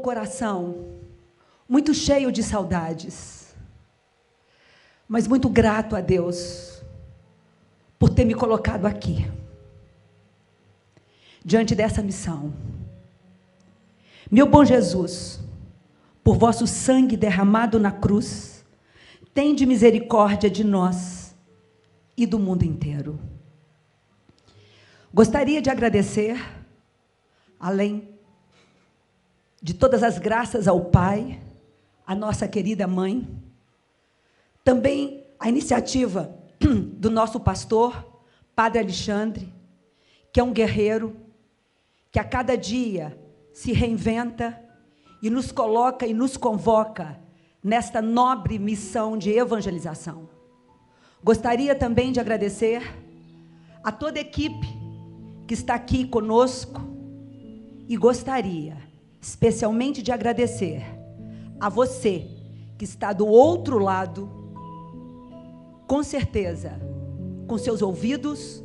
coração muito cheio de saudades, mas muito grato a Deus por ter me colocado aqui, diante dessa missão. Meu bom Jesus, por vosso sangue derramado na cruz, tende misericórdia de nós e do mundo inteiro. Gostaria de agradecer, além de todas as graças ao Pai, a nossa querida mãe, também a iniciativa do nosso pastor, Padre Alexandre, que é um guerreiro, que a cada dia se reinventa e nos coloca e nos convoca nesta nobre missão de evangelização. Gostaria também de agradecer a toda a equipe que está aqui conosco e gostaria especialmente de agradecer a você que está do outro lado, com certeza, com seus ouvidos,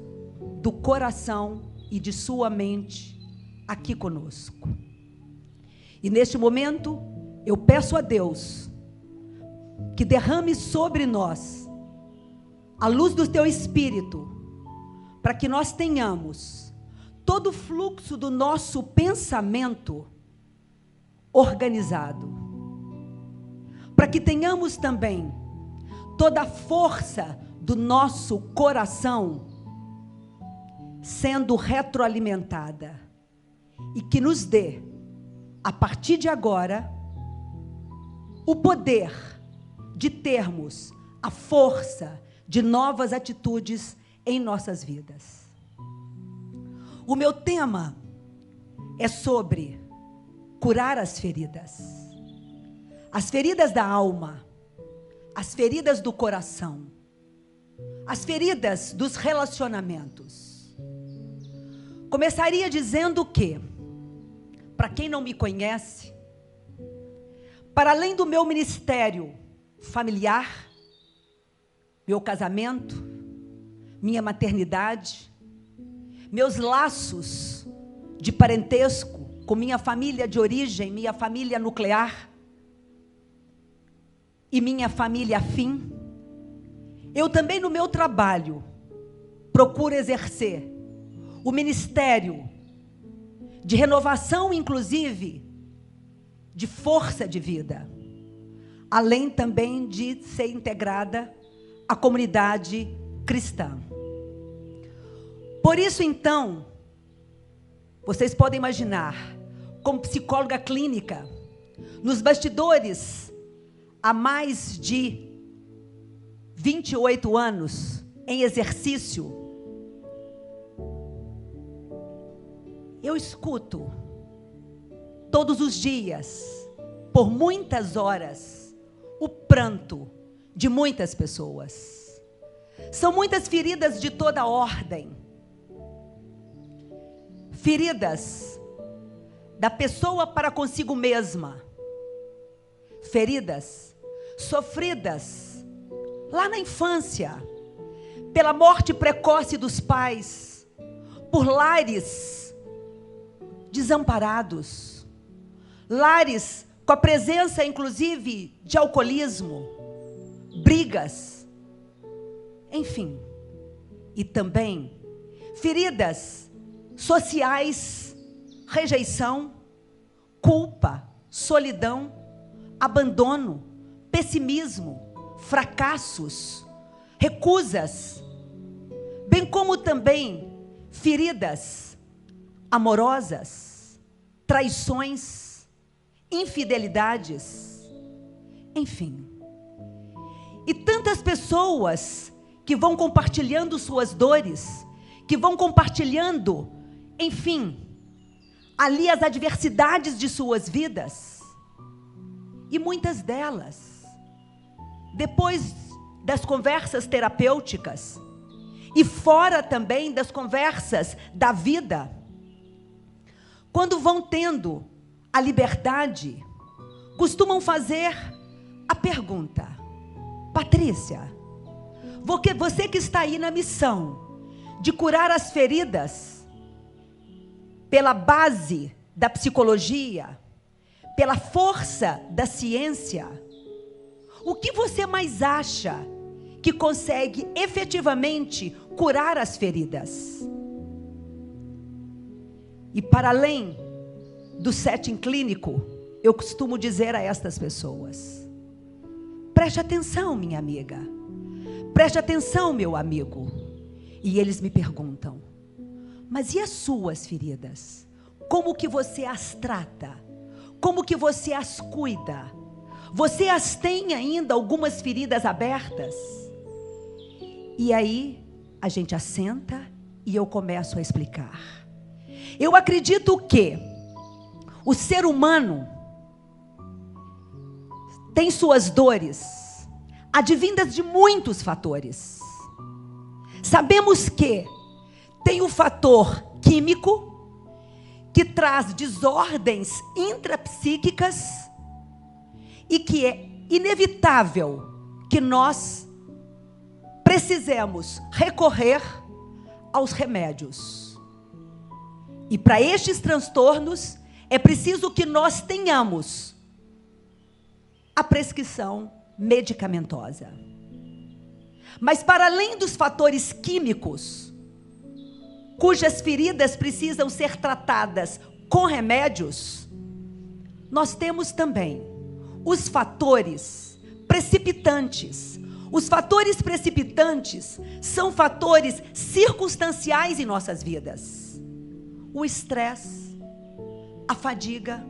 do coração e de sua mente aqui conosco. E neste momento, eu peço a Deus que derrame sobre nós a luz do teu Espírito, para que nós tenhamos todo o fluxo do nosso pensamento organizado, para que tenhamos também toda a força do nosso coração sendo retroalimentada, e que nos dê, a partir de agora, o poder de termos a força de novas atitudes em nossas vidas. O meu tema é sobre curar as feridas da alma, as feridas do coração, as feridas dos relacionamentos. Começaria dizendo que, para quem não me conhece, para além do meu ministério familiar, meu casamento, minha maternidade, meus laços de parentesco com minha família de origem, minha família nuclear e minha família afim, eu também no meu trabalho procuro exercer o ministério de renovação, inclusive de força de vida, além também de ser integrada à comunidade cristã. Por isso, então, vocês podem imaginar, como psicóloga clínica, nos bastidores, há mais de 28 anos em exercício, eu escuto todos os dias, por muitas horas, o pranto de muitas pessoas. São muitas feridas de toda ordem. Feridas da pessoa para consigo mesma. Feridas sofridas lá na infância, pela morte precoce dos pais, por lares desamparados, lares com a presença, inclusive, de alcoolismo, brigas, enfim. E também feridas sociais, rejeição, culpa, solidão, abandono, pessimismo, fracassos, recusas, bem como também feridas amorosas, traições, infidelidades, enfim. E tantas pessoas que vão compartilhando suas dores, que vão compartilhando, enfim, ali as adversidades de suas vidas. E muitas delas, depois das conversas terapêuticas, e fora também das conversas da vida, quando vão tendo a liberdade, costumam fazer a pergunta: Patrícia, você que está aí na missão de curar as feridas pela base da psicologia, pela força da ciência, o que você mais acha que consegue efetivamente curar as feridas? E para além do setting clínico, eu costumo dizer a estas pessoas: preste atenção, minha amiga, preste atenção, meu amigo. E eles me perguntam: mas e as suas feridas? Como que você as trata? Como que você as cuida? Você as tem ainda algumas feridas abertas? E aí a gente assenta e eu começo a explicar. Eu acredito que o ser humano tem suas dores, advindas de muitos fatores. Sabemos que tem o fator químico, que traz desordens intrapsíquicas, e que é inevitável que nós precisemos recorrer aos remédios. E para estes transtornos, é preciso que nós tenhamos a prescrição medicamentosa. Mas para além dos fatores químicos, cujas feridas precisam ser tratadas com remédios, nós temos também os fatores precipitantes. Os fatores precipitantes são fatores circunstanciais em nossas vidas. O estresse, a fadiga,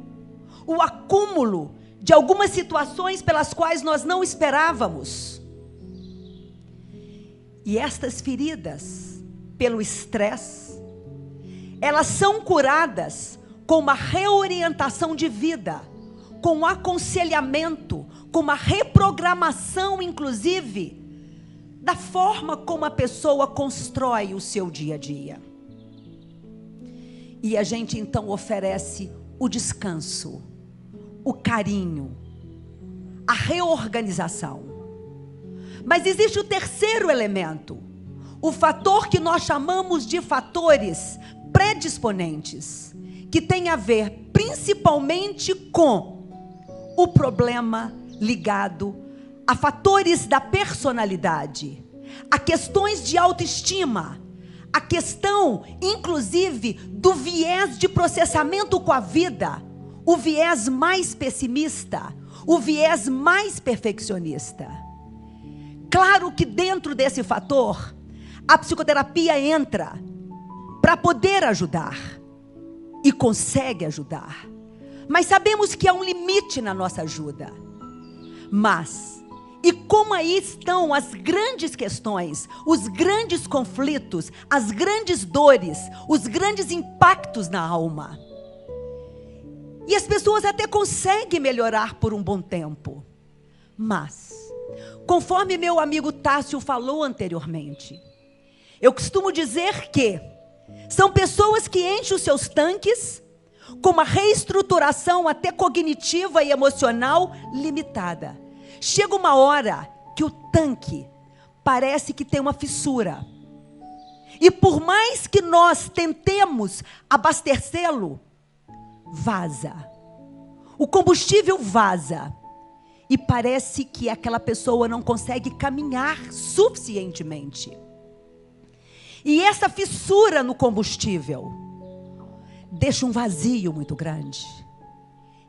o acúmulo de algumas situações pelas quais nós não esperávamos. E estas feridas, pelo estresse, elas são curadas com uma reorientação de vida, com um aconselhamento, com uma reprogramação, inclusive, da forma como a pessoa constrói o seu dia a dia. E a gente então oferece o descanso, o carinho, a reorganização. Mas existe o terceiro elemento, o fator que nós chamamos de fatores predisponentes, que tem a ver principalmente com o problema ligado a fatores da personalidade, a questões de autoestima, a questão, inclusive, do viés de processamento com a vida, o viés mais pessimista, o viés mais perfeccionista. Claro que dentro desse fator, a psicoterapia entra para poder ajudar, e consegue ajudar. Mas sabemos que há um limite na nossa ajuda. Mas, e como aí estão as grandes questões, os grandes conflitos, as grandes dores, os grandes impactos na alma. E as pessoas até conseguem melhorar por um bom tempo. Mas, conforme meu amigo Tássio falou anteriormente, eu costumo dizer que são pessoas que enchem os seus tanques com uma reestruturação até cognitiva e emocional limitada. Chega uma hora que o tanque parece que tem uma fissura. E por mais que nós tentemos abastecê-lo, vaza. O combustível vaza. E parece que aquela pessoa não consegue caminhar suficientemente. E essa fissura no combustível deixa um vazio muito grande.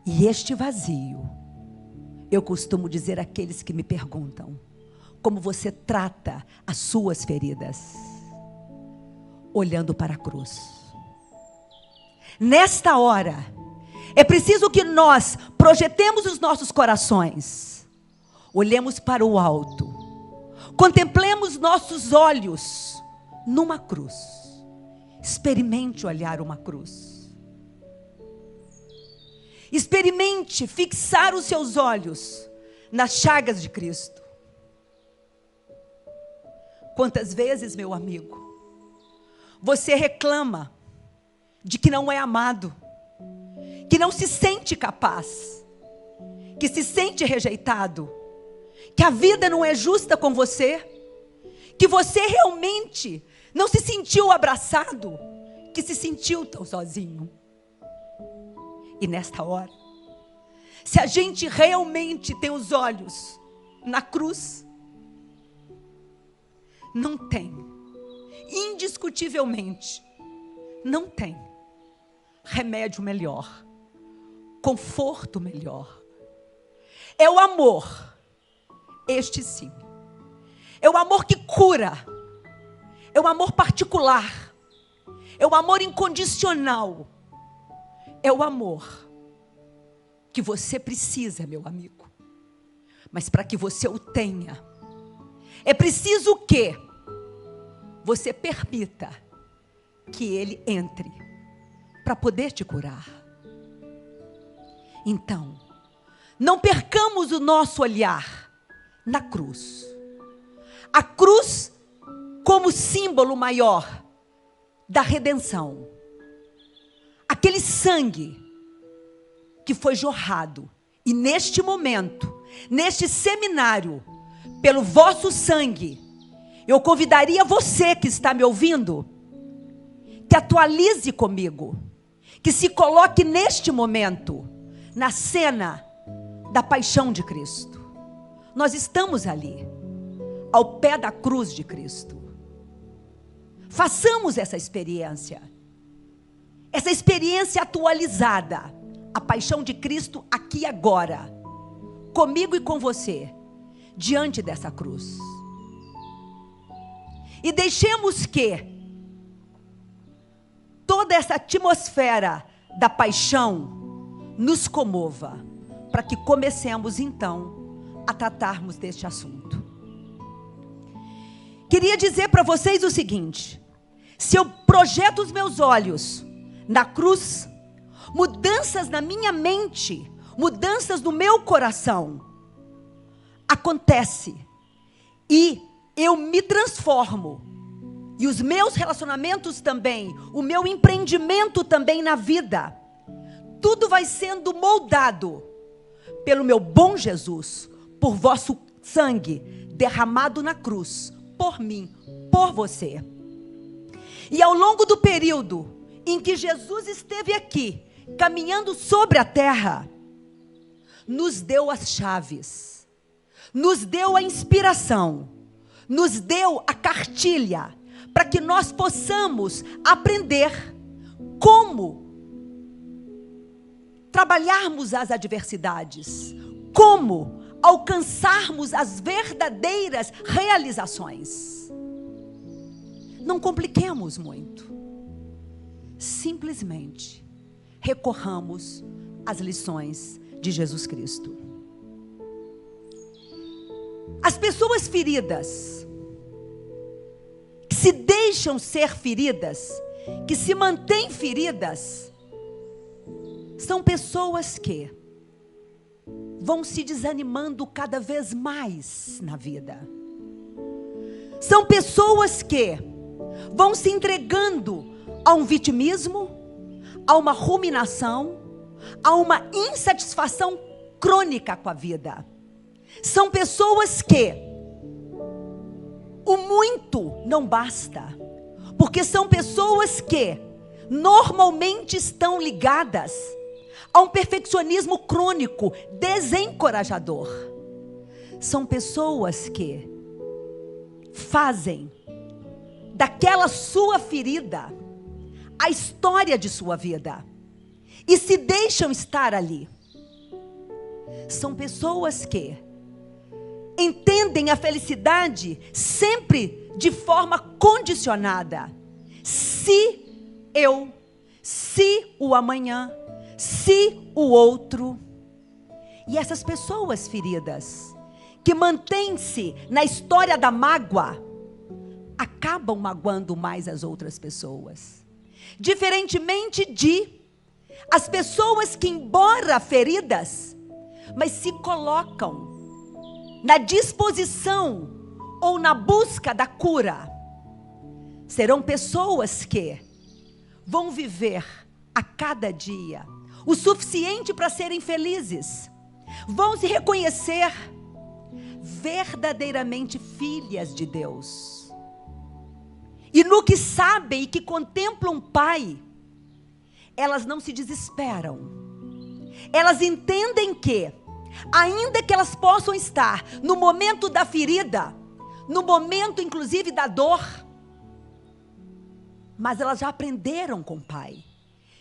E este vazio, eu costumo dizer àqueles que me perguntam: como você trata as suas feridas? Olhando para a cruz. Nesta hora, é preciso que nós projetemos os nossos corações, olhemos para o alto, contemplemos nossos olhos numa cruz. Experimente olhar uma cruz. Experimente fixar os seus olhos nas chagas de Cristo. Quantas vezes, meu amigo, você reclama de que não é amado, que não se sente capaz, que se sente rejeitado, que a vida não é justa com você, que você realmente não se sentiu abraçado, que se sentiu tão sozinho. E nesta hora, se a gente realmente tem os olhos na cruz, não tem, indiscutivelmente, não tem remédio melhor, conforto melhor. É o amor, este sim. É o amor que cura, é o amor particular, é o amor incondicional, é o amor que você precisa, meu amigo. Mas para que você o tenha, é preciso que você permita que ele entre para poder te curar. Então, não percamos o nosso olhar na cruz. A cruz como símbolo maior da redenção. Aquele sangue que foi jorrado. E neste momento, neste seminário, pelo vosso sangue, eu convidaria você que está me ouvindo, que atualize comigo, que se coloque neste momento, na cena da paixão de Cristo. Nós estamos ali, ao pé da cruz de Cristo. Façamos essa experiência atualizada, a paixão de Cristo aqui e agora, comigo e com você, diante dessa cruz. E deixemos que toda essa atmosfera da paixão nos comova, para que comecemos então a tratarmos deste assunto. Queria dizer para vocês o seguinte: se eu projeto os meus olhos na cruz, mudanças na minha mente, mudanças no meu coração, acontece, e eu me transformo, e os meus relacionamentos também, o meu empreendimento também na vida, tudo vai sendo moldado pelo meu bom Jesus, por vosso sangue derramado na cruz, por mim, por você. E ao longo do período em que Jesus esteve aqui, caminhando sobre a terra, nos deu as chaves, nos deu a inspiração, nos deu a cartilha, para que nós possamos aprender como trabalharmos as adversidades, como alcançarmos as verdadeiras realizações. Não compliquemos muito, simplesmente recorramos às lições de Jesus Cristo. As pessoas feridas, que se deixam ser feridas, que se mantêm feridas, são pessoas que vão se desanimando cada vez mais na vida. São pessoas que vão se entregando a um vitimismo, a uma ruminação, a uma insatisfação crônica com a vida. São pessoas que o muito não basta, porque são pessoas que normalmente estão ligadas a um perfeccionismo crônico, desencorajador. São pessoas que fazem daquela sua ferida a história de sua vida e se deixam estar ali. São pessoas que entendem a felicidade sempre de forma condicionada. Se o amanhã, se o outro. E essas pessoas feridas, que mantêm-se na história da mágoa, acabam magoando mais as outras pessoas. Diferentemente de as pessoas que, embora feridas, mas se colocam na disposição ou na busca da cura. Serão pessoas que vão viver a cada dia o suficiente para serem felizes. Vão se reconhecer verdadeiramente filhas de Deus. E no que sabem e que contemplam o Pai, elas não se desesperam. elas entendem que, ainda que elas possam estar no momento da ferida, no momento inclusive da dor, mas elas já aprenderam com o Pai,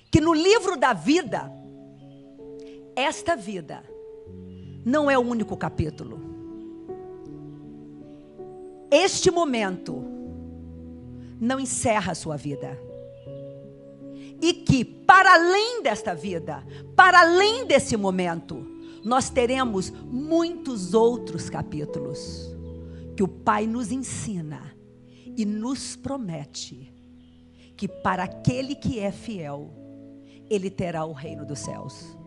que no livro da vida, esta vida não é o único capítulo. Este momento não encerra a sua vida. E que, para além desta vida, para além desse momento, nós teremos muitos outros capítulos que o Pai nos ensina e nos promete que para aquele que é fiel, ele terá o reino dos céus.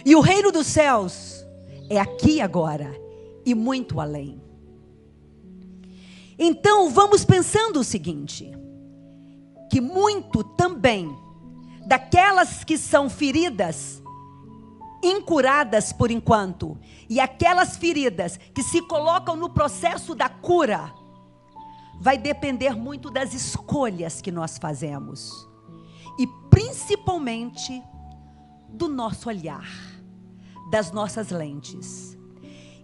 E o reino dos céus é aqui agora e muito além. Então vamos pensando o seguinte, que muito também daquelas que são feridas, incuradas por enquanto, e aquelas feridas que se colocam no processo da cura, vai depender muito das escolhas que nós fazemos. E principalmente do nosso olhar, das nossas lentes.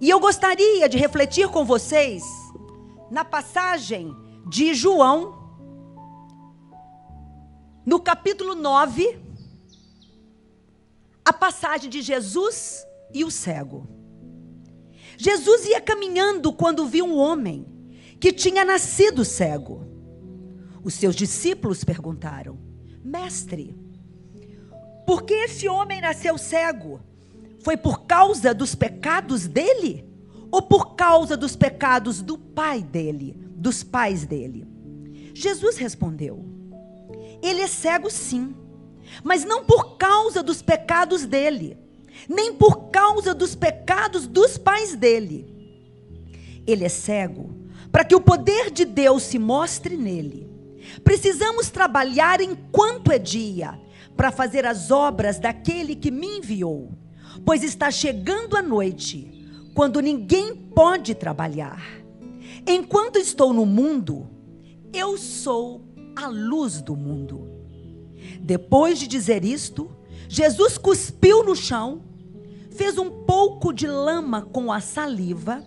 E eu gostaria de refletir com vocês na passagem de João, no capítulo 9, a passagem de Jesus e o cego. Jesus ia caminhando quando viu um homem que tinha nascido cego. Os seus discípulos perguntaram: Mestre, por que esse homem nasceu cego? Foi por causa dos pecados dele? Ou por causa dos pecados do pai dele, dos pais dele? Jesus respondeu: ele é cego sim, mas não por causa dos pecados dele, nem por causa dos pecados dos pais dele. Ele é cego para que o poder de Deus se mostre nele. Precisamos trabalhar enquanto é dia, para fazer as obras daquele que me enviou, pois está chegando a noite, quando ninguém pode trabalhar. Enquanto estou no mundo, eu sou a luz do mundo. Depois de dizer isto, Jesus cuspiu no chão, fez um pouco de lama com a saliva,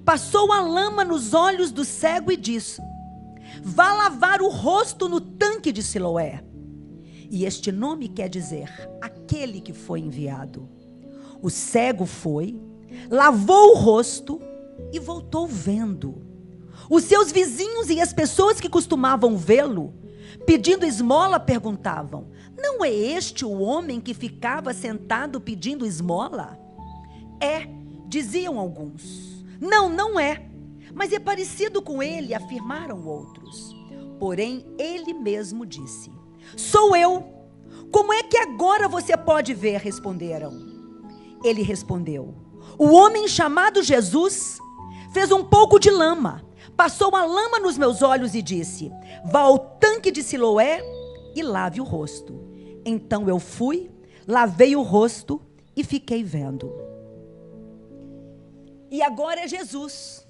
passou a lama nos olhos do cego e disse: vá lavar o rosto no tanque de Siloé. E este nome quer dizer aquele que foi enviado. O cego foi, lavou o rosto e voltou vendo. Os seus vizinhos e as pessoas que costumavam vê-lo, pedindo esmola, perguntavam: não é este o homem que ficava sentado pedindo esmola? É, diziam alguns. Não, não é, mas é parecido com ele, afirmaram outros. Porém, ele mesmo disse: sou eu. Como é que agora você pode ver? Responderam. Ele respondeu: o homem chamado Jesus fez um pouco de lama, passou a lama nos meus olhos e disse: vá ao tanque de Siloé e lave o rosto. Então eu fui, lavei o rosto e fiquei vendo. E agora é Jesus.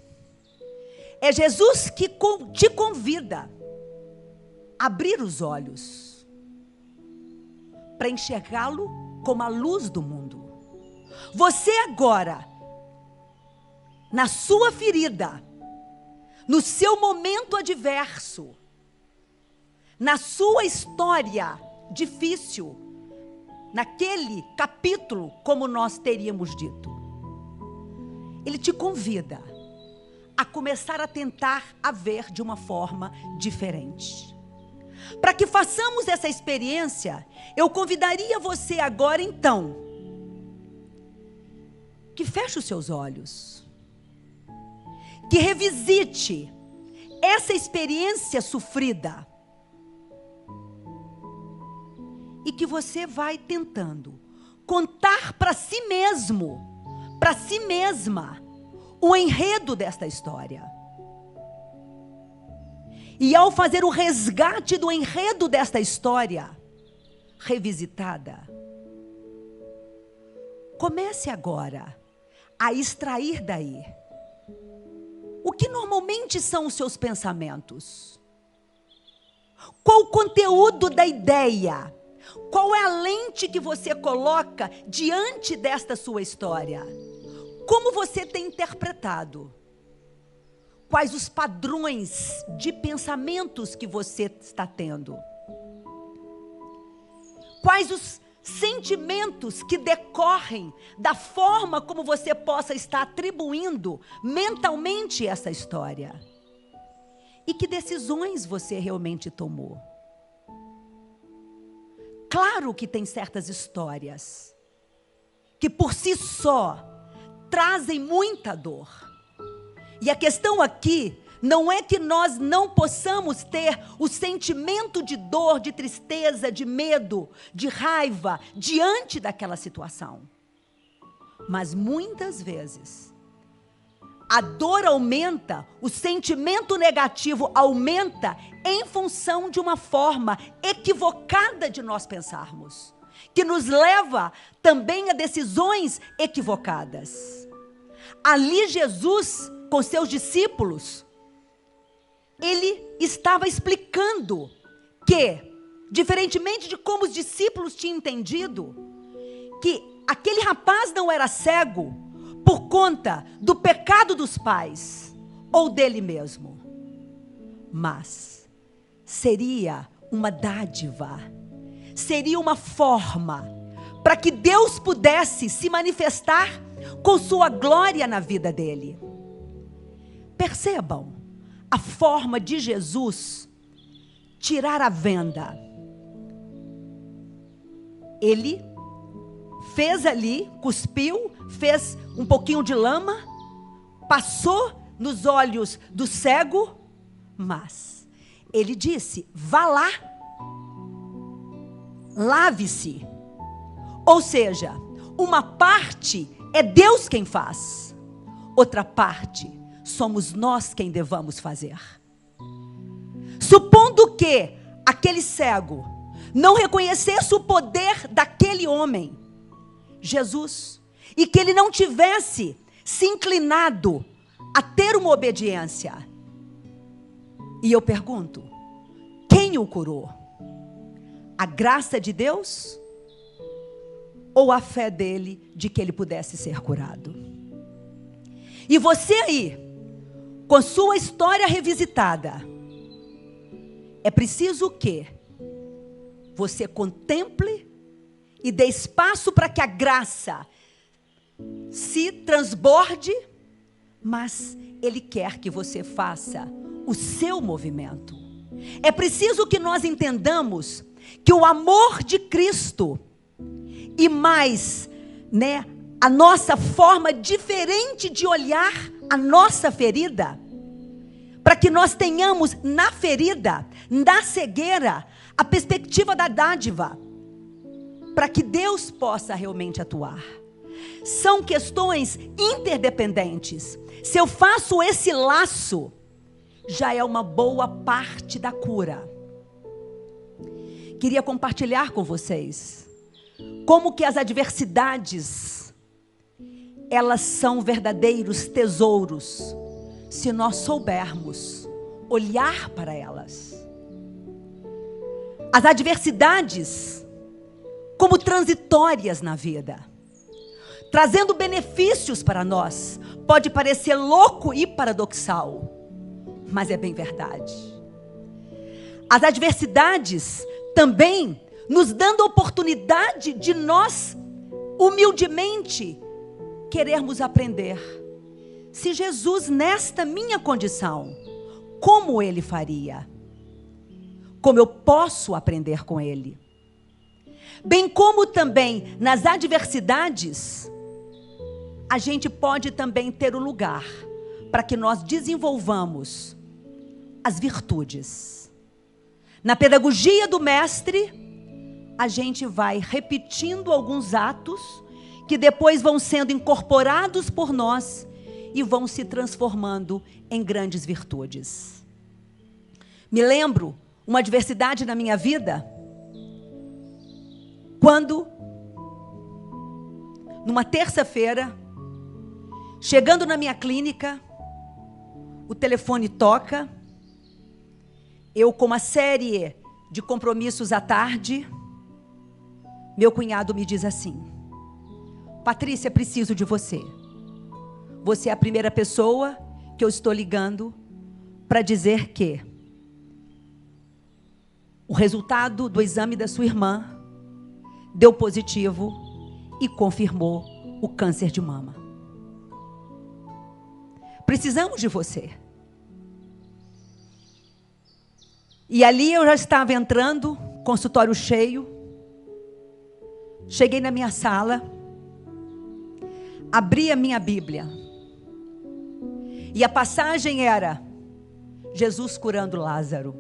É Jesus que te convida a abrir os olhos para enxergá-lo como a luz do mundo. Você agora, na sua ferida, no seu momento adverso, na sua história difícil, naquele capítulo, como nós teríamos dito, ele te convida a começar a tentar a ver de uma forma diferente. Para que façamos essa experiência, eu convidaria você agora então, que feche os seus olhos, que revisite essa experiência sofrida e que você vai tentando contar para si mesmo, para si mesma, o enredo desta história. E ao fazer o resgate do enredo desta história revisitada, comece agora a extrair daí o que normalmente são os seus pensamentos. Qual o conteúdo da ideia? Qual é a lente que você coloca diante desta sua história? Como você tem interpretado? Quais os padrões de pensamentos que você está tendo? Quais os sentimentos que decorrem da forma como você possa estar atribuindo mentalmente essa história? E que decisões você realmente tomou? Claro que tem certas histórias que por si só trazem muita dor. E a questão aqui não é que nós não possamos ter o sentimento de dor, de tristeza, de medo, de raiva diante daquela situação. Mas muitas vezes a dor aumenta, o sentimento negativo aumenta em função de uma forma equivocada de nós pensarmos, que nos leva também a decisões equivocadas. Ali Jesus, com seus discípulos, ele estava explicando que, diferentemente de como os discípulos tinham entendido, que aquele rapaz não era cego por conta do pecado dos pais ou dele mesmo, mas seria uma dádiva, seria uma forma para que Deus pudesse se manifestar com sua glória na vida dele. Percebam a forma de Jesus tirar a venda. Ele fez ali, cuspiu, fez um pouquinho de lama, passou nos olhos do cego, mas ele disse: vá lá, lave-se. Ou seja, uma parte é Deus quem faz, outra parte somos nós quem devamos fazer. Supondo que aquele cego não reconhecesse o poder daquele homem, Jesus, e que ele não tivesse se inclinado a ter uma obediência. E eu pergunto, quem o curou? A graça de Deus? Ou a fé dele de que ele pudesse ser curado? E você aí, com sua história revisitada, é preciso o quê? Você contemple e dê espaço para que a graça se transborde, mas ele quer que você faça o seu movimento. É preciso que nós entendamos que o amor de Cristo e mais, a nossa forma diferente de olhar a nossa ferida, para que nós tenhamos na ferida, na cegueira, a perspectiva da dádiva, para que Deus possa realmente atuar. São questões interdependentes. Se eu faço esse laço, já é uma boa parte da cura. Queria compartilhar com vocês como que as adversidades, elas são verdadeiros tesouros, se nós soubermos olhar para elas. As adversidades, como transitórias na vida, trazendo benefícios para nós, pode parecer louco e paradoxal, mas é bem verdade. As adversidades também nos dando a oportunidade de nós, humildemente, querermos aprender. Se Jesus, nesta minha condição, como ele faria? Como eu posso aprender com ele? Bem como também nas adversidades, a gente pode também ter o lugar para que nós desenvolvamos as virtudes. Na pedagogia do mestre, a gente vai repetindo alguns atos que depois vão sendo incorporados por nós e vão se transformando em grandes virtudes. Me lembro uma adversidade na minha vida, quando, numa terça-feira, chegando na minha clínica, o telefone toca, eu com uma série de compromissos à tarde, meu cunhado me diz assim: Patrícia, preciso de você. Você é a primeira pessoa que eu estou ligando para dizer que o resultado do exame da sua irmã deu positivo e confirmou o câncer de mama. Precisamos de você. E ali eu já estava entrando, consultório cheio. Cheguei na minha sala, abri a minha Bíblia. E a passagem era Jesus curando Lázaro.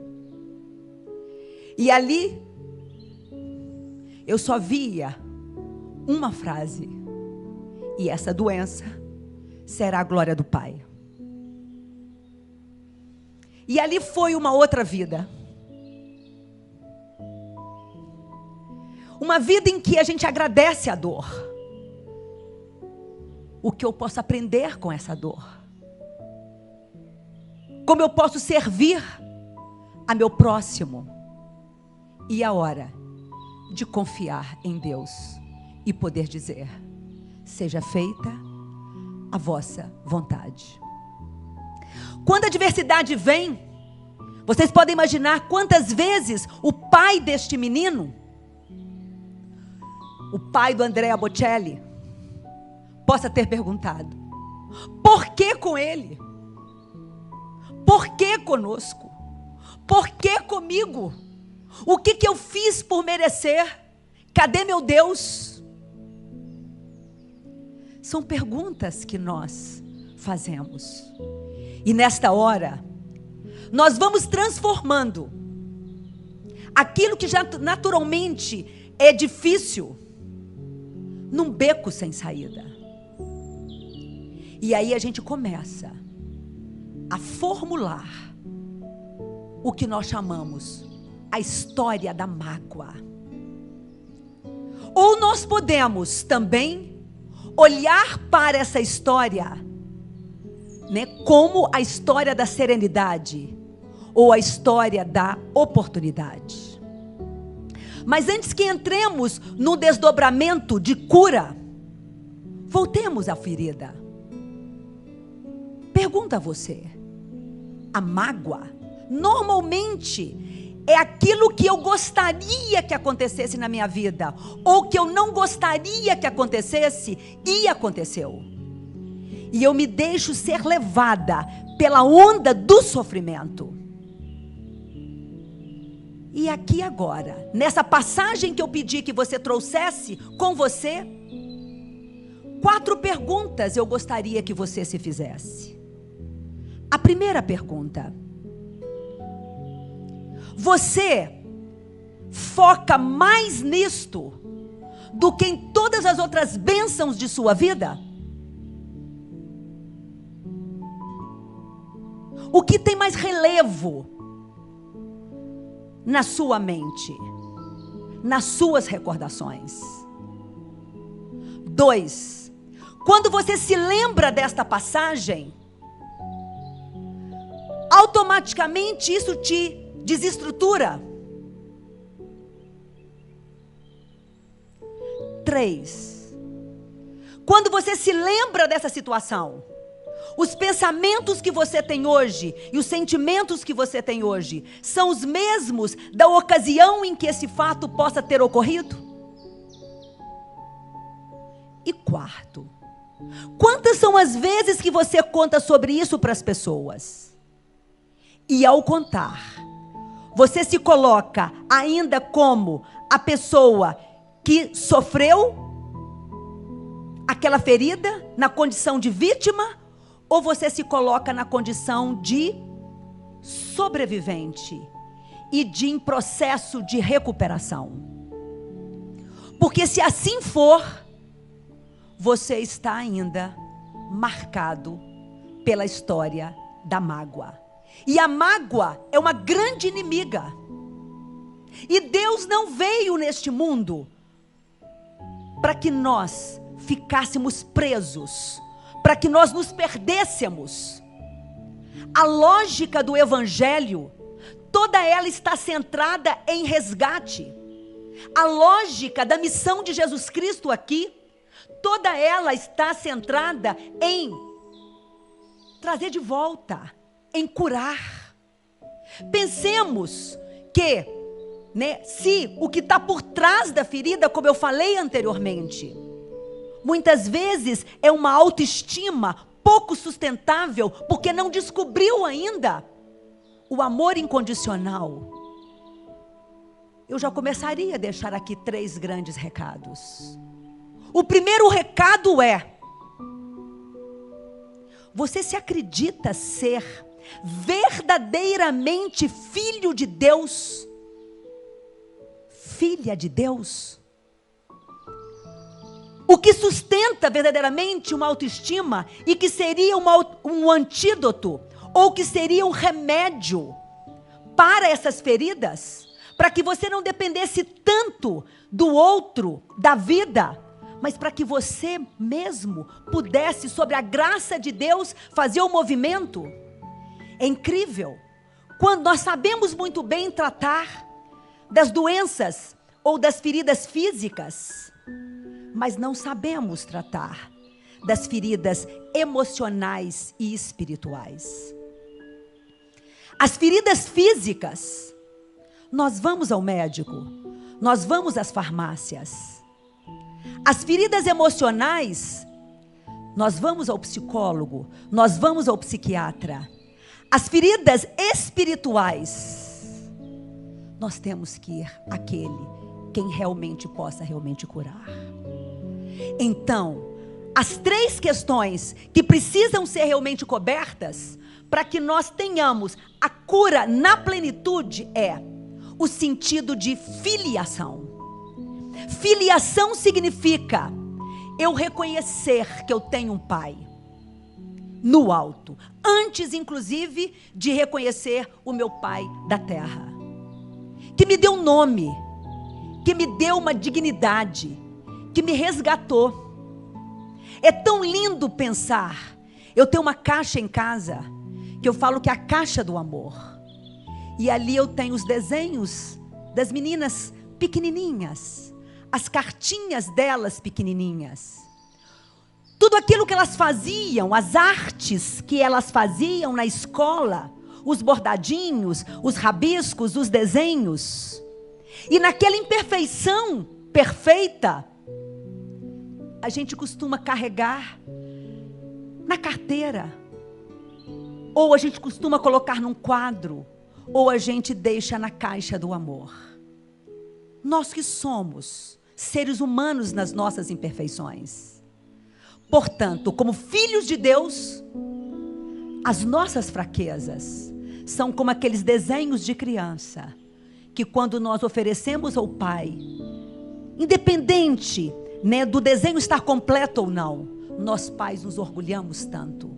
E ali eu só via uma frase: e essa doença será a glória do Pai. E ali foi uma outra vida. Uma vida em que a gente agradece a dor. O que eu posso aprender com essa dor? Como eu posso servir a meu próximo? E a hora de confiar em Deus e poder dizer: seja feita a vossa vontade. Quando a adversidade vem, vocês podem imaginar quantas vezes o pai deste menino, o pai do Andrea Bocelli, possa ter perguntado: por que com ele? Por que conosco? Por que comigo? O que eu fiz por merecer? Cadê meu Deus? São perguntas que nós fazemos. E nesta hora, nós vamos transformando aquilo que já naturalmente é difícil num beco sem saída. E aí a gente começa a formular o que nós chamamos a história da mágoa. Ou nós podemos também olhar para essa história, né, como a história da serenidade ou a história da oportunidade. Mas antes que entremos no desdobramento de cura, voltemos à ferida. Pergunta a você: a mágoa normalmente é aquilo que eu gostaria que acontecesse na minha vida, ou que eu não gostaria que acontecesse, e aconteceu. E eu me deixo ser levada pela onda do sofrimento. E aqui agora, nessa passagem que eu pedi que você trouxesse com você, 4 perguntas eu gostaria que você se fizesse. A primeira pergunta: você foca mais nisto do que em todas as outras bênçãos de sua vida? O que tem mais relevo na sua mente, nas suas recordações? 2, quando você se lembra desta passagem, automaticamente isso te desestrutura? 3, quando você se lembra dessa situação, os pensamentos que você tem hoje e os sentimentos que você tem hoje são os mesmos da ocasião em que esse fato possa ter ocorrido? E 4, quantas são as vezes que você conta sobre isso para as pessoas? E ao contar, você se coloca ainda como a pessoa que sofreu aquela ferida, na condição de vítima? Ou você se coloca na condição de sobrevivente e em processo de recuperação? Porque se assim for, você está ainda marcado pela história da mágoa. E a mágoa é uma grande inimiga. E Deus não veio neste mundo para que nós ficássemos presos, para que nós nos perdêssemos. A lógica do Evangelho, toda ela está centrada em resgate. A lógica da missão de Jesus Cristo aqui, toda ela está centrada em trazer de volta, em curar. Pensemos que, se o que está por trás da ferida, como eu falei anteriormente, muitas vezes é uma autoestima pouco sustentável, porque não descobriu ainda o amor incondicional. Eu já começaria a deixar aqui 3 grandes recados. O primeiro recado é: você se acredita ser verdadeiramente filho de Deus? Filha de Deus? O que sustenta verdadeiramente uma autoestima e que seria um antídoto, ou que seria um remédio para essas feridas, para que você não dependesse tanto do outro, da vida, mas para que você mesmo pudesse, sobre a graça de Deus, fazer o movimento. É incrível, quando nós sabemos muito bem tratar das doenças ou das feridas físicas, mas não sabemos tratar das feridas emocionais e espirituais. As feridas físicas, nós vamos ao médico, nós vamos às farmácias. As feridas emocionais, nós vamos ao psicólogo, nós vamos ao psiquiatra. As feridas espirituais, nós temos que ir àquele quem realmente possa curar. Então, as 3 questões que precisam ser realmente cobertas para que nós tenhamos a cura na plenitude é o sentido de filiação. Filiação significa eu reconhecer que eu tenho um pai no alto, antes inclusive de reconhecer o meu pai da terra, que me deu um nome, que me deu uma dignidade, que me resgatou. É tão lindo pensar, eu tenho uma caixa em casa, que eu falo que é a caixa do amor, e ali eu tenho os desenhos das meninas pequenininhas, as cartinhas delas pequenininhas, tudo aquilo que elas faziam, as artes que elas faziam na escola, os bordadinhos, os rabiscos, os desenhos, e naquela imperfeição perfeita, a gente costuma carregar na carteira, ou a gente costuma colocar num quadro, ou a gente deixa na caixa do amor. Nós que somos seres humanos nas nossas imperfeições, portanto, como filhos de Deus, as nossas fraquezas são como aqueles desenhos de criança, que quando nós oferecemos ao Pai, independente, do desenho estar completo ou não, nós pais nos orgulhamos tanto.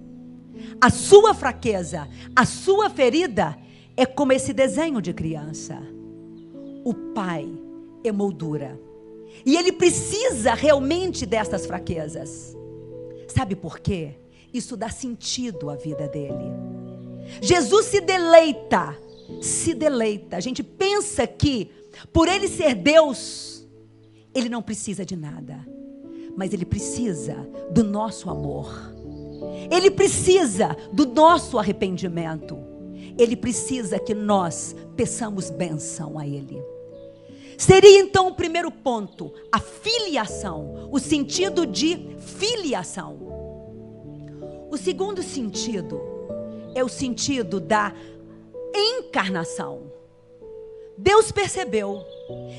A sua fraqueza, a sua ferida é como esse desenho de criança. O Pai é moldura, e Ele precisa realmente dessas fraquezas. Sabe por quê? Isso dá sentido à vida dele. Jesus se deleita. A gente pensa que por Ele ser Deus, Ele não precisa de nada, mas Ele precisa do nosso amor. Ele precisa do nosso arrependimento. Ele precisa que nós peçamos bênção a Ele. Seria então o primeiro ponto, a filiação, o sentido de filiação. O segundo sentido é o sentido da encarnação. Deus percebeu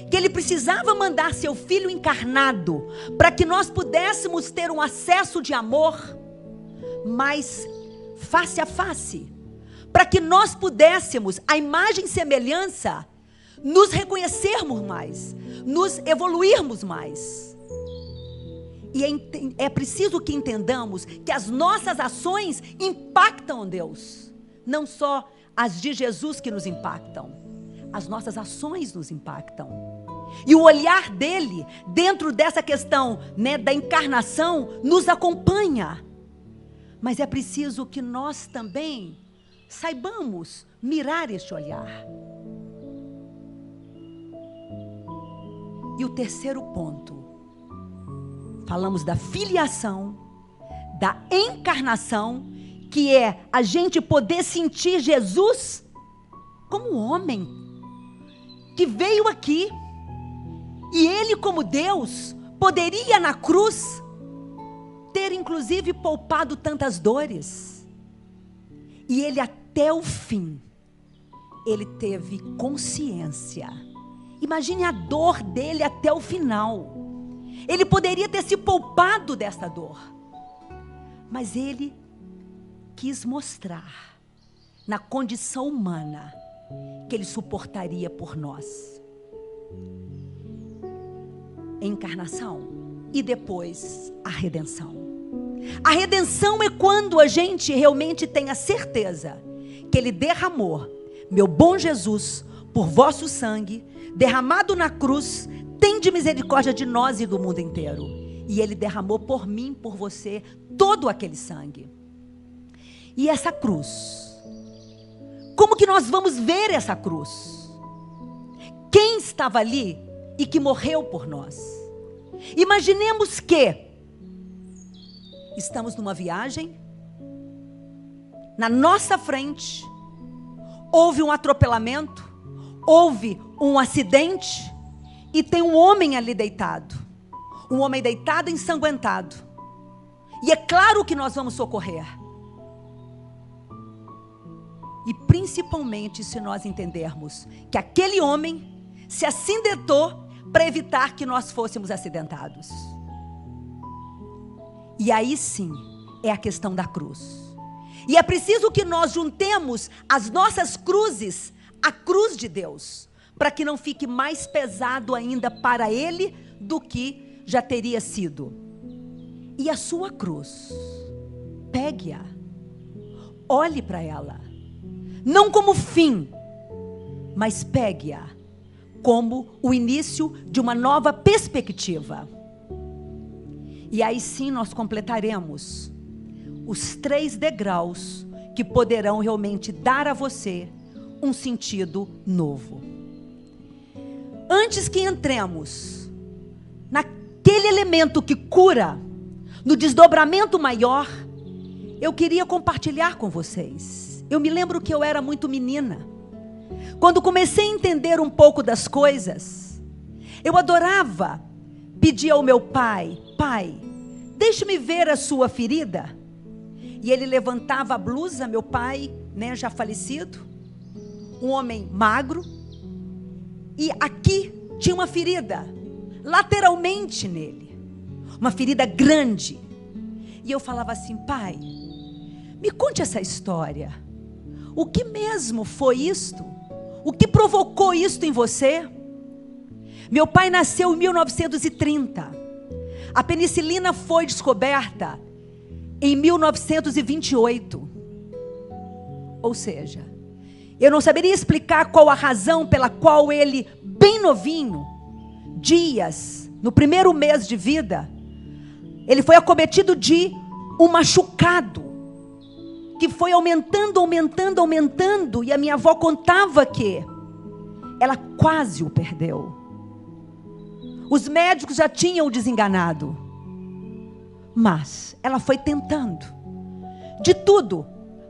que Ele precisava mandar seu Filho encarnado para que nós pudéssemos ter um acesso de amor mais face a face, para que nós pudéssemos, à imagem e semelhança, nos reconhecermos mais, nos evoluirmos mais. E é preciso que entendamos que as nossas ações impactam Deus, não só as de Jesus que nos impactam, as nossas ações nos impactam. E o olhar dele, dentro dessa questão, da encarnação, nos acompanha. Mas é preciso que nós também saibamos mirar este olhar. E o terceiro ponto, falamos da filiação, da encarnação, que é a gente poder sentir Jesus como homem, que veio aqui, e Ele como Deus, poderia na cruz, ter inclusive poupado tantas dores, e Ele até o fim, Ele teve consciência. Imagine a dor dele até o final. Ele poderia ter se poupado dessa dor, mas Ele quis mostrar, na condição humana, que Ele suportaria por nós. Encarnação e depois a redenção. A redenção é quando a gente realmente tem a certeza que Ele derramou, meu bom Jesus, por vosso sangue, derramado na cruz, tende misericórdia de nós e do mundo inteiro. E Ele derramou por mim, por você, todo aquele sangue. E essa cruz, como que nós vamos ver essa cruz? Quem estava ali e que morreu por nós? Imaginemos que estamos numa viagem, na nossa frente, houve um atropelamento, houve um acidente, e tem um homem ali deitado, um homem deitado ensanguentado, e é claro que nós vamos socorrer, e principalmente se nós entendermos que aquele homem se acidentou para evitar que nós fôssemos acidentados. E aí sim é a questão da cruz, e é preciso que nós juntemos as nossas cruzes à cruz de Deus, para que não fique mais pesado ainda para Ele do que já teria sido. E a sua cruz, pegue-a, olhe para ela, não como fim, mas pegue-a como o início de uma nova perspectiva. E aí sim nós completaremos os 3 degraus que poderão realmente dar a você um sentido novo. Antes que entremos naquele elemento que cura, no desdobramento maior, eu queria compartilhar com vocês. Eu me lembro que eu era muito menina. Quando comecei a entender um pouco das coisas, eu adorava pedir ao meu pai: pai, deixe-me ver a sua ferida. E ele levantava a blusa, meu pai, né, já falecido, um homem magro, e aqui tinha uma ferida, lateralmente nele, uma ferida grande. E eu falava assim: pai, me conte essa história. O que mesmo foi isto? O que provocou isto em você? Meu pai nasceu em 1930. A penicilina foi descoberta em 1928. Ou seja, eu não saberia explicar qual a razão pela qual ele, bem novinho, dias, no primeiro mês de vida, ele foi acometido de um machucado, que foi aumentando, e a minha avó contava que ela quase o perdeu. Os médicos já tinham o desenganado, mas ela foi tentando de tudo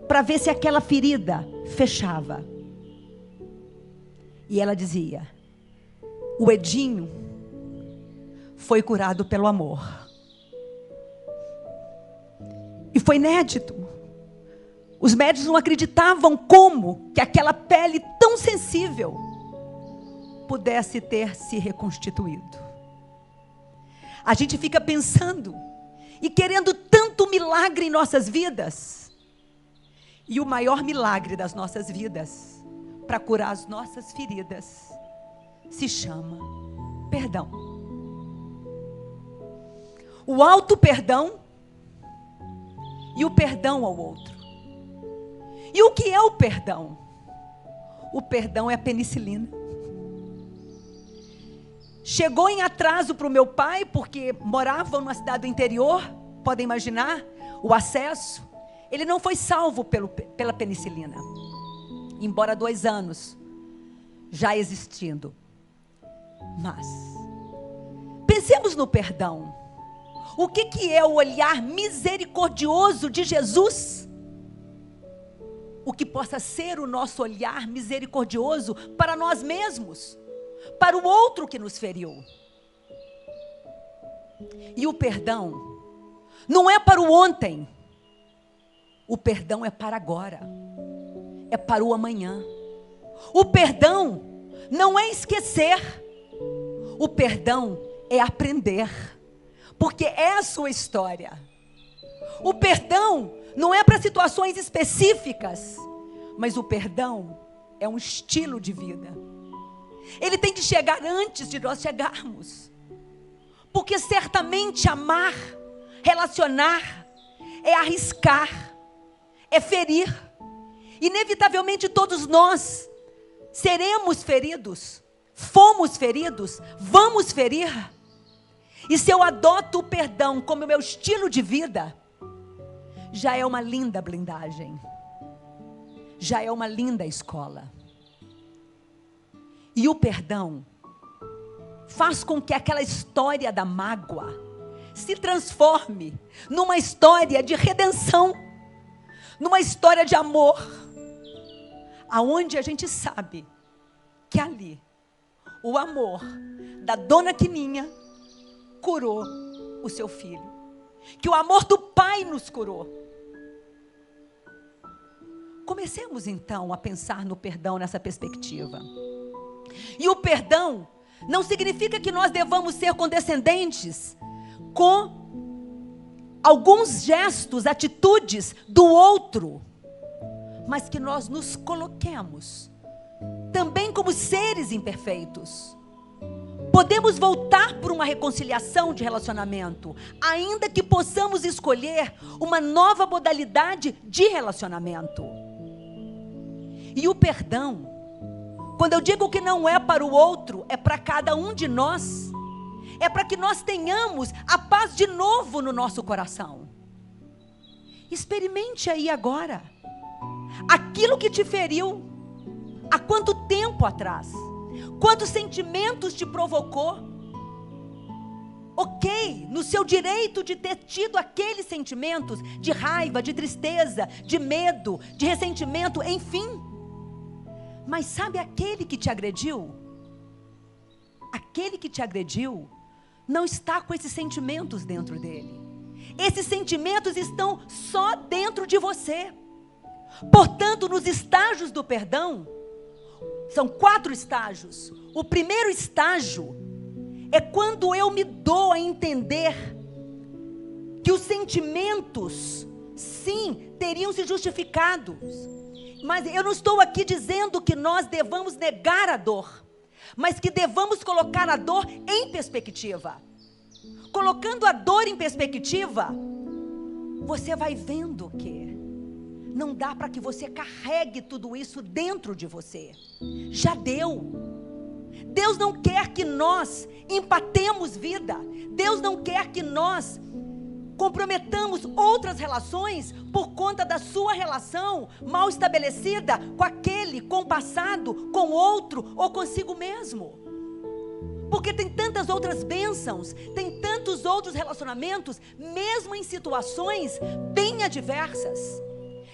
para ver se aquela ferida fechava. E ela dizia: o Edinho foi curado pelo amor. E foi inédito. Os médicos não acreditavam como que aquela pele tão sensível pudesse ter se reconstituído. A gente fica pensando e querendo tanto milagre em nossas vidas. E o maior milagre das nossas vidas, para curar as nossas feridas, se chama perdão. O auto perdão e o perdão ao outro. E o que é o perdão? O perdão é a penicilina. Chegou em atraso para o meu pai, porque morava numa cidade do interior, podem imaginar, o acesso. Ele não foi salvo pela penicilina, embora 2 anos já existindo. Mas Pensemos no perdão. O que é o olhar misericordioso de Jesus? O que possa ser o nosso olhar misericordioso para nós mesmos, para o outro que nos feriu. E o perdão não é para o ontem. O perdão é para agora. É para o amanhã. O perdão não é esquecer. O perdão é aprender. Porque é a sua história. O perdão não é para situações específicas, mas o perdão é um estilo de vida. Ele tem de chegar antes de nós chegarmos. Porque certamente amar, relacionar, é arriscar, é ferir. Inevitavelmente todos nós seremos feridos, fomos feridos, vamos ferir. E se eu adoto o perdão como meu estilo de vida, já é uma linda blindagem, já é uma linda escola. E o perdão faz com que aquela história da mágoa se transforme numa história de redenção, numa história de amor, aonde a gente sabe que ali o amor da dona Quininha curou o seu filho, que o amor do pai nos curou. Comecemos então a pensar no perdão nessa perspectiva. E o perdão não significa que nós devamos ser condescendentes com alguns gestos, atitudes do outro, mas que nós nos coloquemos também como seres imperfeitos. Podemos voltar por uma reconciliação de relacionamento, ainda que possamos escolher uma nova modalidade de relacionamento. E o perdão, quando eu digo que não é para o outro, é para cada um de nós. É para que nós tenhamos a paz de novo no nosso coração. Experimente aí agora. Aquilo que te feriu, há quanto tempo atrás? Quantos sentimentos te provocou? Ok, no seu direito de ter tido aqueles sentimentos de raiva, de tristeza, de medo, de ressentimento, enfim. Mas sabe aquele que te agrediu? Aquele que te agrediu não está com esses sentimentos dentro dele. Esses sentimentos estão só dentro de você. Portanto, nos estágios do perdão, são 4 estágios. O primeiro estágio é quando eu me dou a entender que os sentimentos, sim, teriam se justificados. Mas eu não estou aqui dizendo que nós devamos negar a dor, mas que devamos colocar a dor em perspectiva. Colocando a dor em perspectiva, você vai vendo que não dá para que você carregue tudo isso dentro de você. Já deu. Deus não quer que nós empatemos vida. Deus não quer que nós comprometamos outras relações por conta da sua relação mal estabelecida com aquele, com o passado, com outro ou consigo mesmo. Porque tem tantas outras bênçãos, tem tantos outros relacionamentos, mesmo em situações bem adversas.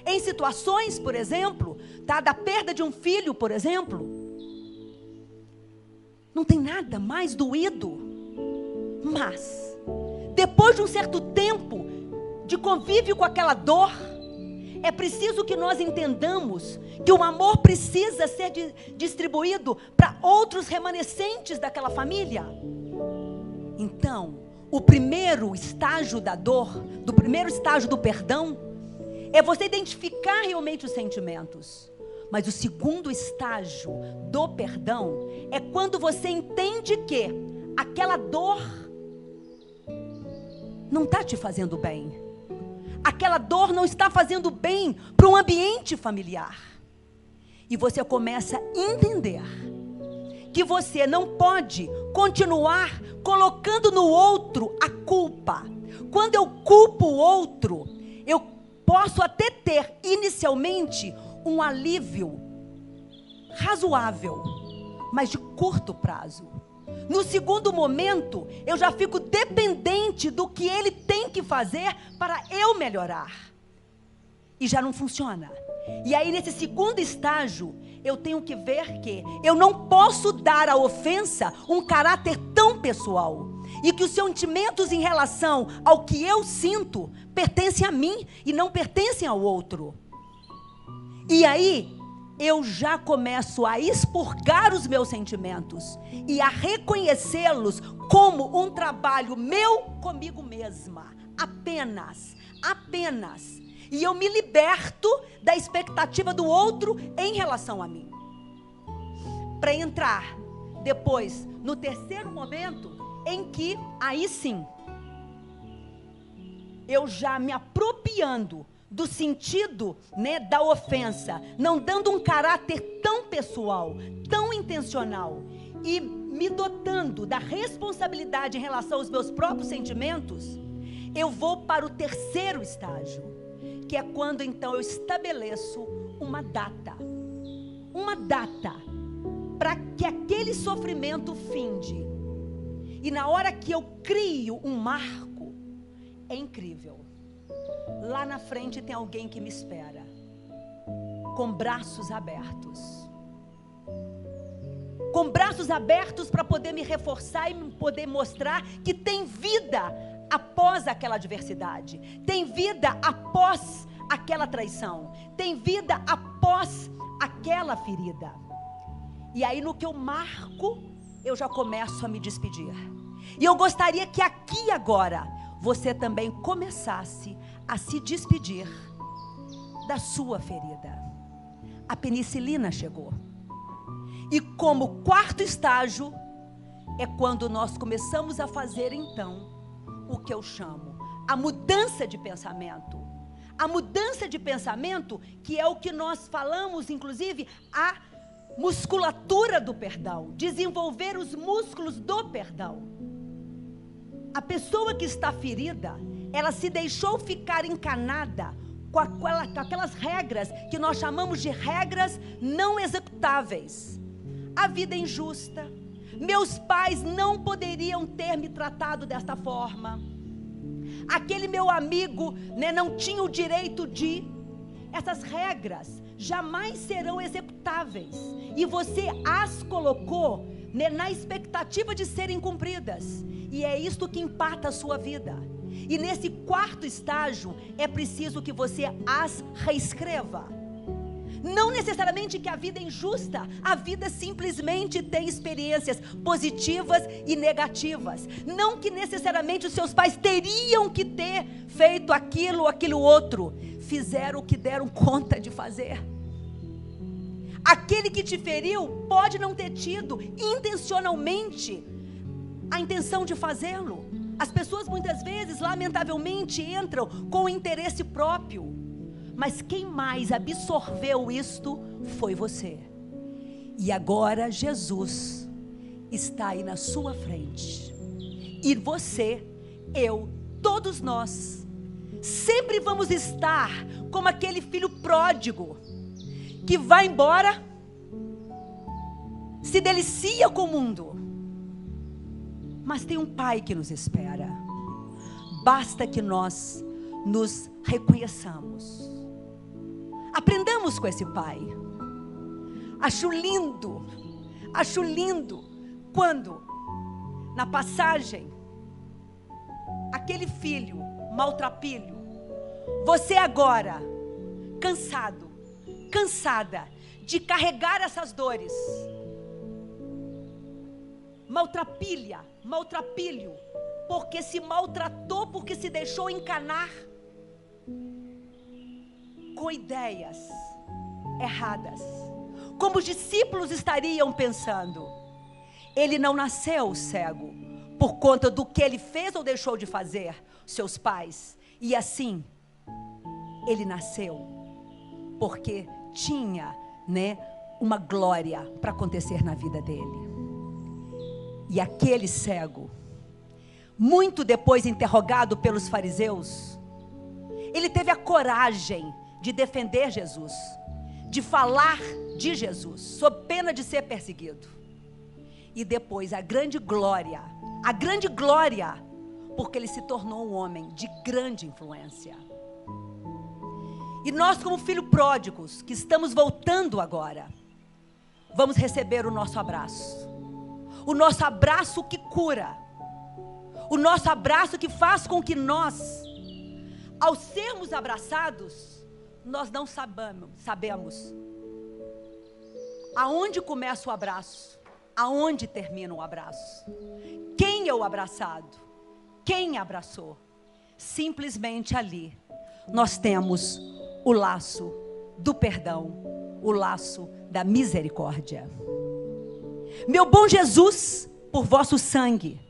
Em situações, por exemplo, da perda de um filho, por exemplo, não tem nada mais doído, mas depois de um certo tempo de convívio com aquela dor, é preciso que nós entendamos que o amor precisa ser distribuído para outros remanescentes daquela família. Então, o primeiro estágio da dor, do primeiro estágio do perdão, é você identificar realmente os sentimentos. Mas o segundo estágio do perdão é quando você entende que aquela dor não está te fazendo bem. Aquela dor não está fazendo bem para um ambiente familiar. E você começa a entender que você não pode continuar colocando no outro a culpa. Quando eu culpo o outro, eu posso até ter inicialmente um alívio razoável, mas de curto prazo. No segundo momento, eu já fico dependente do que ele tem que fazer para eu melhorar. E já não funciona. E aí, nesse segundo estágio, eu tenho que ver que eu não posso dar à ofensa um caráter tão pessoal. E que os sentimentos em relação ao que eu sinto pertencem a mim e não pertencem ao outro. E aí, eu já começo a expurgar os meus sentimentos e a reconhecê-los como um trabalho meu comigo mesma. Apenas. E eu me liberto da expectativa do outro em relação a mim. Para entrar depois no terceiro momento, em que aí sim, eu já me apropriando do sentido, né, da ofensa, não dando um caráter tão pessoal, tão intencional, e me dotando da responsabilidade em relação aos meus próprios sentimentos, eu vou para o terceiro estágio, que é quando então eu estabeleço uma data para que aquele sofrimento finde. E na hora que eu crio um marco, é incrível. Lá na frente tem alguém que me espera, com braços abertos. Com braços abertos para poder me reforçar e poder mostrar que tem vida após aquela adversidade. Tem vida após aquela traição. Tem vida após aquela ferida. E aí no que eu marco, eu já começo a me despedir. E eu gostaria que aqui agora, você também começasse a se despedir da sua ferida. A penicilina chegou. E como quarto estágio, é quando nós começamos a fazer então, o que eu chamo, a mudança de pensamento. A mudança de pensamento, que é o que nós falamos, inclusive, a musculatura do perdão. Desenvolver os músculos do perdão. A pessoa que está ferida, ela se deixou ficar encanada com aquelas regras que nós chamamos de regras não executáveis. A vida é injusta. Meus pais não poderiam ter me tratado desta forma. Aquele meu amigo, né, não tinha o direito de... Essas regras jamais serão executáveis. E você as colocou, né, na expectativa de serem cumpridas. E é isto que impacta a sua vida. E nesse quarto estágio, é preciso que você as reescreva. Não necessariamente que a vida é injusta. A vida simplesmente tem experiências positivas e negativas. Não que necessariamente os seus pais teriam que ter feito aquilo ou aquilo outro. Fizeram o que deram conta de fazer. Aquele que te feriu pode não ter tido intencionalmente a intenção de fazê-lo. As pessoas muitas vezes, lamentavelmente, entram com o interesse próprio. Mas quem mais absorveu isto foi você. E agora Jesus está aí na sua frente. E você, eu, todos nós, sempre vamos estar como aquele filho pródigo, que vai embora, se delicia com o mundo, mas tem um pai que nos espera. Basta que nós nos reconheçamos. Aprendamos com esse pai. Acho lindo quando na passagem aquele filho maltrapilho, você agora cansada de carregar essas dores, maltrapilho, porque se maltratou, porque se deixou encanar com ideias erradas. Como os discípulos estariam pensando? Ele não nasceu cego por conta do que ele fez ou deixou de fazer, seus pais. E assim, ele nasceu porque tinha, né, uma glória para acontecer na vida dele. E aquele cego, muito depois interrogado pelos fariseus, ele teve a coragem de defender Jesus, de falar de Jesus, sob pena de ser perseguido. E depois a grande glória, porque ele se tornou um homem de grande influência. E nós, como filhos pródigos, que estamos voltando agora, vamos receber o nosso abraço. O nosso abraço que cura. O nosso abraço que faz com que nós, ao sermos abraçados, nós não sabemos aonde começa o abraço, aonde termina o abraço. Quem é o abraçado? Quem abraçou? Simplesmente ali nós temos o laço do perdão, o laço da misericórdia. Meu bom Jesus, por vosso sangue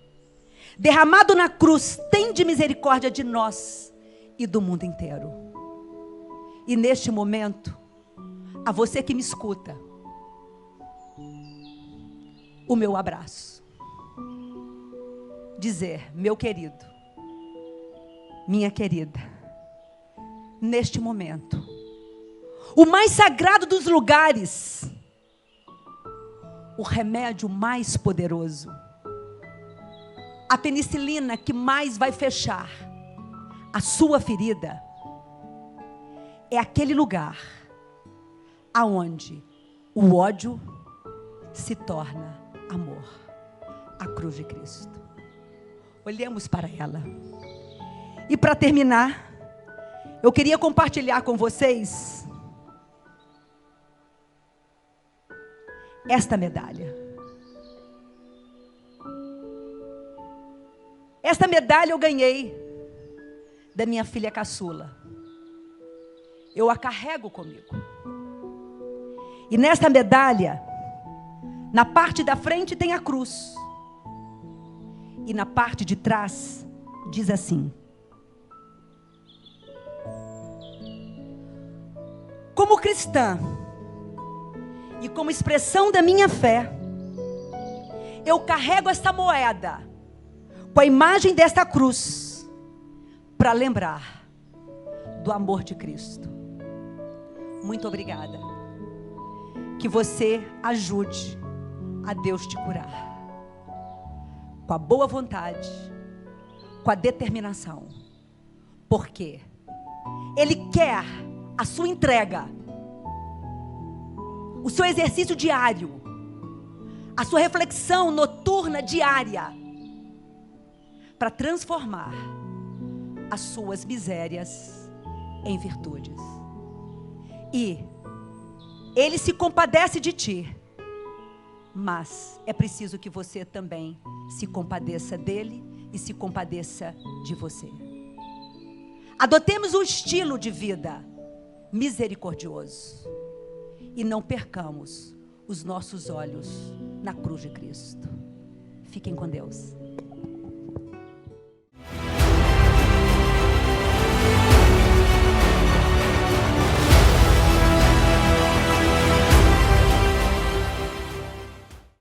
derramado na cruz, tende misericórdia de nós e do mundo inteiro. E neste momento, a você que me escuta, o meu abraço. Dizer, meu querido, minha querida, neste momento, o mais sagrado dos lugares, o remédio mais poderoso, a penicilina que mais vai fechar a sua ferida, é aquele lugar aonde o ódio se torna amor, a cruz de Cristo. Olhemos para ela. E para terminar, eu queria compartilhar com vocês esta medalha. Esta medalha eu ganhei da minha filha caçula. Eu a carrego comigo. E nesta medalha, na parte da frente tem a cruz. E na parte de trás, diz assim: como cristã, e como expressão da minha fé, eu carrego esta moeda com a imagem desta cruz, para lembrar do amor de Cristo. Muito obrigada. Que você ajude a Deus te curar, com a boa vontade, com a determinação, porque Ele quer a sua entrega, o seu exercício diário, a sua reflexão noturna diária, para transformar as suas misérias em virtudes. E Ele se compadece de ti, mas é preciso que você também se compadeça dele e se compadeça de você. Adotemos um estilo de vida misericordioso e não percamos os nossos olhos na cruz de Cristo. Fiquem com Deus.